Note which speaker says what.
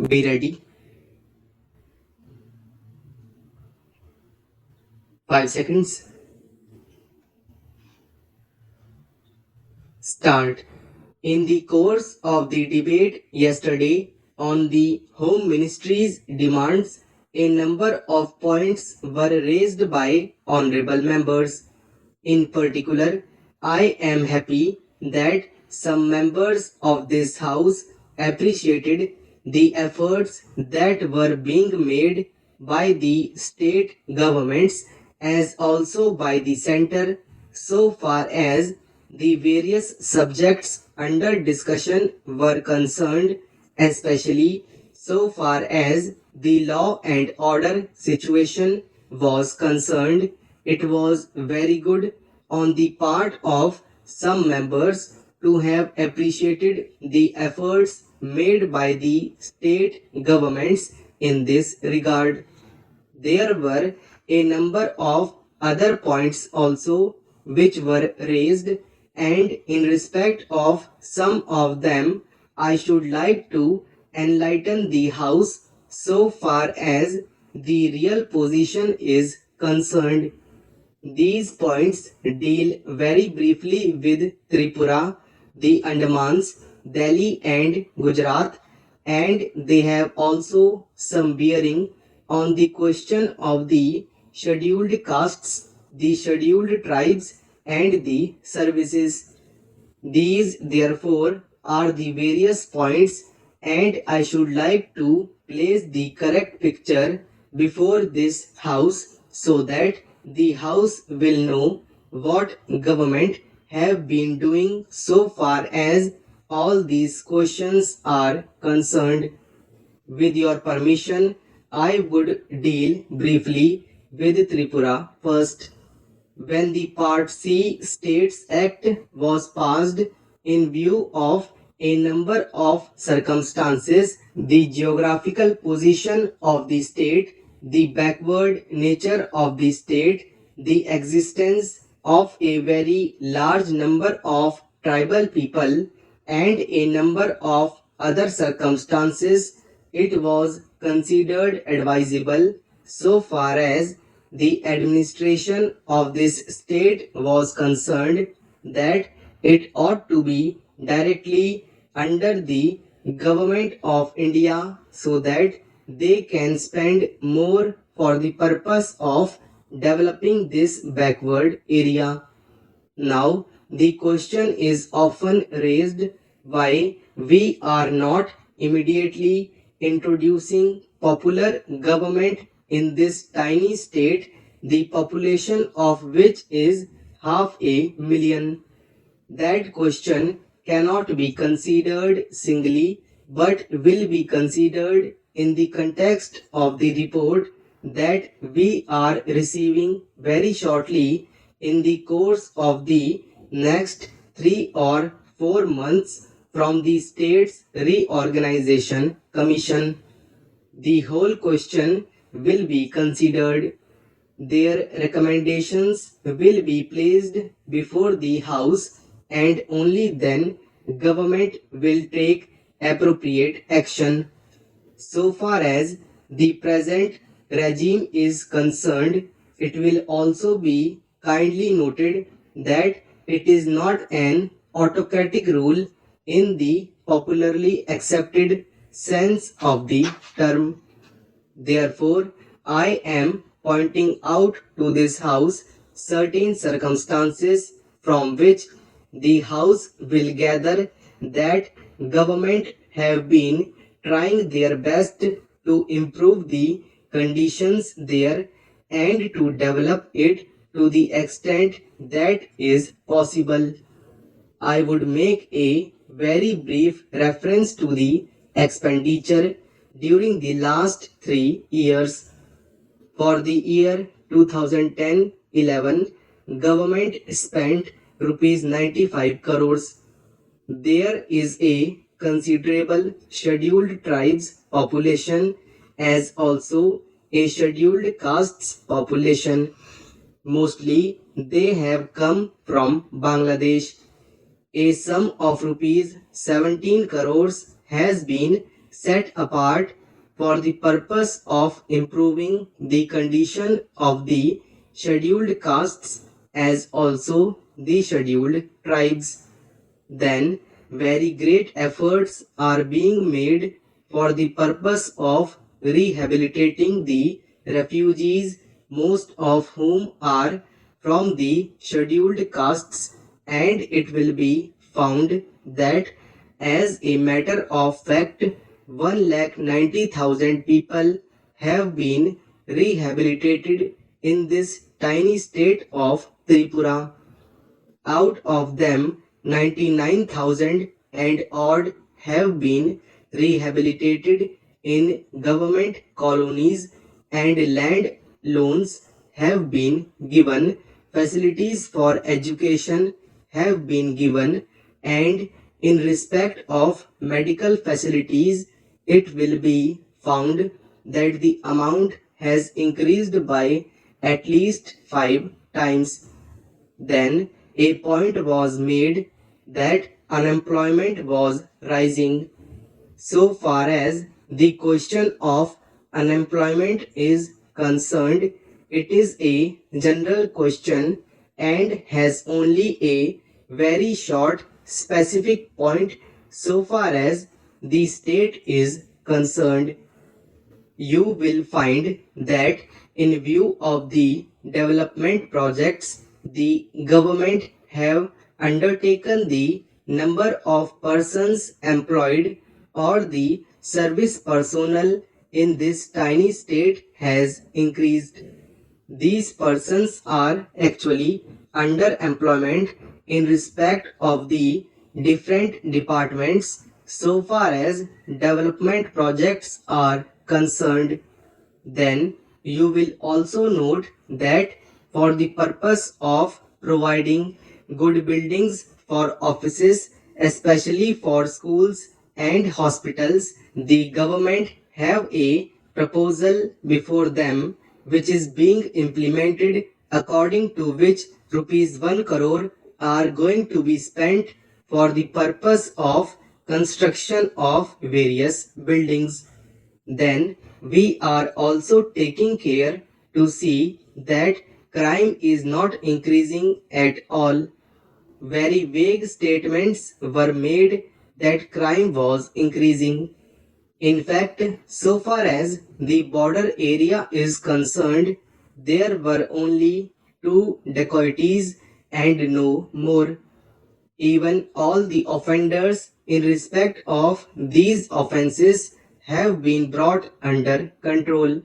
Speaker 1: Be ready. 5 seconds. Start. In the course of the debate yesterday on the Home Ministry's demands, a number of points were raised by honorable members. In particular, I am happy that some members of this House appreciated the efforts that were being made by the state governments as also by the center so far as the various subjects under discussion were concerned, especially so far as the law and order situation was concerned. It was very good on the part of some members to have appreciated the efforts made by the state governments in this regard. There were a number of other points also which were raised, and in respect of some of them, I should like to enlighten the House so far as the real position is concerned. These points deal very briefly with Tripura, the Andamans, Delhi, and Gujarat, and they have also some bearing on the question of the scheduled castes, the scheduled tribes, and the services. These, therefore, are the various points, and I should like to place the correct picture before this House so that the House will know what government have been doing so far as all these questions are concerned. With your permission, I would deal briefly with Tripura first. When the Part C States Act was passed, in view of a number of circumstances, the geographical position of the state, the backward nature of the state, the existence of a very large number of tribal people, and a number of other circumstances, it was considered advisable so far as the administration of this state was concerned that it ought to be directly under the government of India so that they can spend more for the purpose of developing this backward area. Now, the question is often raised why we are not immediately introducing popular government in this tiny state, the population of which is 500,000. That question cannot be considered singly but will be considered in the context of the report that we are receiving very shortly in the course of the next 3 or 4 months from the States Reorganization Commission. The whole question will be considered. Their recommendations will be placed before the House, and only then government will take appropriate action. So far as the present regime is concerned, it will also be kindly noted that it is not an autocratic rule in the popularly accepted sense of the term. Therefore, I am pointing out to this House certain circumstances from which the House will gather that government have been trying their best to improve the conditions there and to develop it to the extent that is possible. I would make a very brief reference to the expenditure during the last 3 years. For the year 2010-11, government spent rupees 95 crores. There is a considerable scheduled tribes population as also a scheduled castes population. Mostly they have come from Bangladesh. A sum of rupees 17 crores has been set apart for the purpose of improving the condition of the scheduled castes as also the scheduled tribes. Then very great efforts are being made for the purpose of rehabilitating the refugees, most of whom are from the scheduled castes, and it will be found that as a matter of fact 1,90,000 people have been rehabilitated in this tiny state of Tripura. Out of them, 99,000 and odd have been rehabilitated in government colonies, and land loans have been given, facilities for education have been given, and in respect of medical facilities, it will be found that the amount has increased by at least 5 times. Then a point was made that unemployment was rising. So far as the question of unemployment is concerned, it is a general question and has only a very short specific point so far as the state is concerned. You will find that in view of the development projects the government have undertaken, the number of persons employed or the service personnel in this tiny state has increased. These persons are actually underemployment in respect of the different departments so far as development projects are concerned. Then you will also note that for the purpose of providing good buildings for offices, especially for schools and hospitals, the government have a proposal before them which is being implemented, according to which rupees 1 crore are going to be spent for the purpose of construction of various buildings. Then we are also taking care to see that crime is not increasing at all. Very vague statements were made that crime was increasing. In fact, so far as the border area is concerned, there were only 2 dacoities and no more. Even all the offenders in respect of these offences have been brought under control.